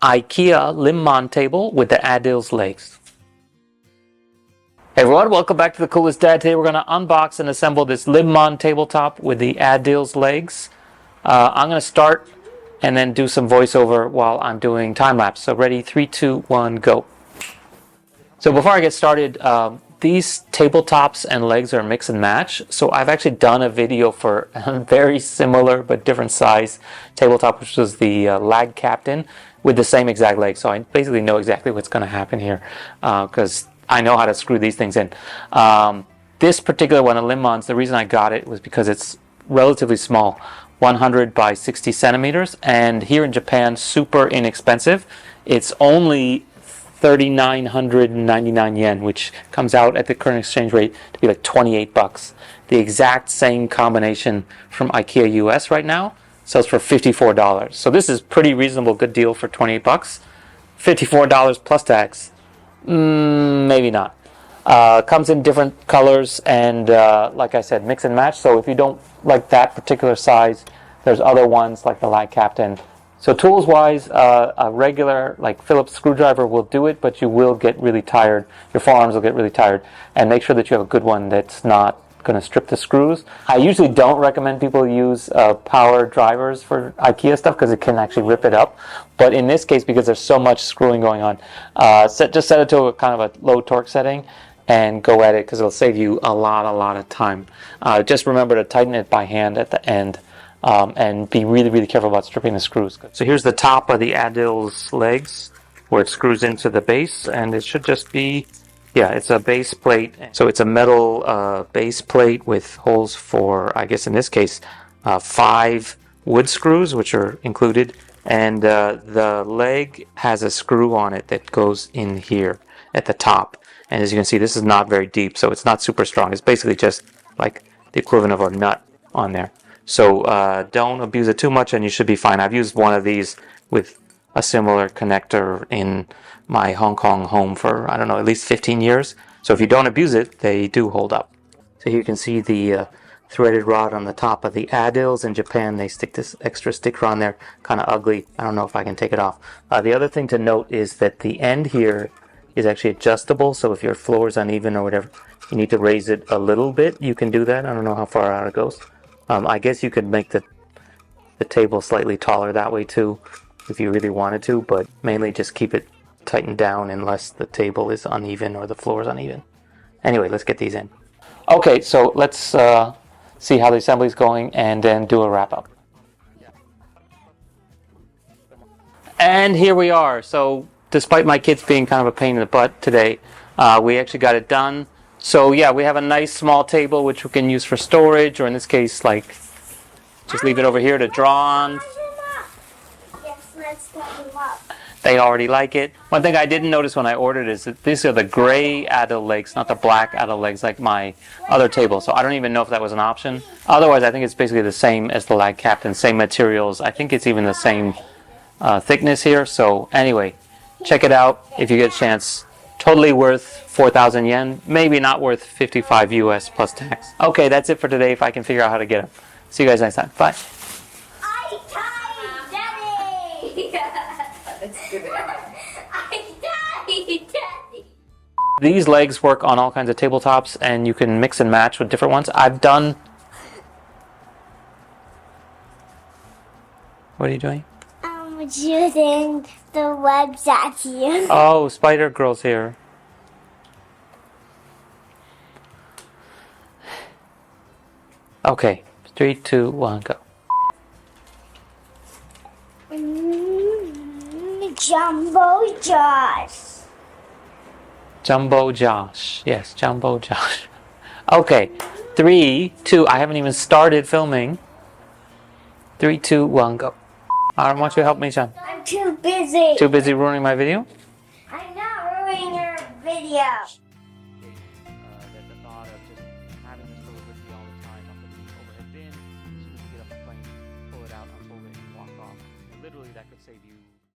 Ikea Linnmon table with the ADILS legs. Hey everyone, welcome back to the Clueless Dad. Today we're going to unbox and assemble this Linnmon tabletop with the ADILS legs. I'm going to start and then do some voiceover while I'm doing time-lapse. So ready, 3, 2, 1, go. So before I get started, these tabletops and legs are mix and match. So I've actually done a video for a very similar but different size tabletop, which was the Lag Captain with the same exact leg. So I basically know exactly what's going to happen here because I know how to screw these things in. This particular one, the Linnmon's, the reason I got it was because it's relatively small, 100 by 60 centimeters, and here in Japan, super inexpensive. It's only 3,999 yen, which comes out at the current exchange rate to be like 28 bucks. The exact same combination from Ikea US right now sells for $54. So this is pretty reasonable, good deal for 28 bucks. $54 plus tax. Maybe not. Comes in different colors and like I said, mix and match. So if you don't like that particular size, there's other ones like the Lag Captain. So tools wise, a regular like Phillips screwdriver will do it, but you will get really tired. Your forearms will get really tired. And make sure that you have a good one that's not going to strip the screws. I usually don't recommend people use power drivers for IKEA stuff because it can actually rip it up. But in this case, because there's so much screwing going on, just set it to a kind of a low torque setting and go at it because it'll save you a lot of time. Just remember to tighten it by hand at the end. And be really careful about stripping the screws. So here's the top of the ADILS legs where it screws into the base, and it should just be, yeah, it's a base plate. So it's a metal base plate with holes for, I guess in this case, 5 wood screws, which are included, and the leg has a screw on it that goes in here at the top. And as you can see, this is not very deep, so it's not super strong. It's basically just like the equivalent of a nut on there. So don't abuse it too much and you should be fine. I've used one of these with a similar connector in my Hong Kong home for, I don't know, at least 15 years. So if you don't abuse it, they do hold up. So here you can see the threaded rod on the top of the ADILS. In Japan, they stick this extra sticker on there, kind of ugly. I don't know if I can take it off. The other thing to note is that the end here is actually adjustable. So if your floor is uneven or whatever, you need to raise it a little bit. You can do that. I don't know how far out it goes. I guess you could make the table slightly taller that way too, if you really wanted to, but mainly just keep it tightened down unless the table is uneven or the floor is uneven. Anyway, let's get these in. Okay, so let's see how the assembly is going and then do a wrap-up. And here we are. So despite my kids being kind of a pain in the butt today, we actually got it done. So yeah, we have a nice small table which we can use for storage, or in this case, like, just leave it over here to draw on. Yes, let's put them up. They already like it. One thing I didn't notice when I ordered is that these are the gray ADILS legs, not the black ADILS legs like my other table. So I don't even know if that was an option. Otherwise, I think it's basically the same as the Lag Captain, same materials. I think it's even the same thickness here. So anyway, check it out if you get a chance. Totally worth 4,000 yen, maybe not worth 55 US plus tax. Okay, that's it for today if I can figure out how to get them. See you guys next time. Bye. I died, Daddy! That's good. I died, Daddy! These legs work on all kinds of tabletops and you can mix and match with different ones. I've done... What are you doing? I'm using the webs at you. Oh, Spider Girl's here. Okay, 3, 2, 1, go. Jumbo Josh. Jumbo Josh. Yes, Jumbo Josh. Okay, 3, 2, I haven't even started filming. 3, 2, 1, go. I want you to help me, Sean. I'm too busy. Too busy ruining my video? I'm not ruining your video. That the thought of just having this go with you all the time up in the overhead bin, as soon as you get off the plane, pull it out, unfold it, and walk off. And literally, that could save you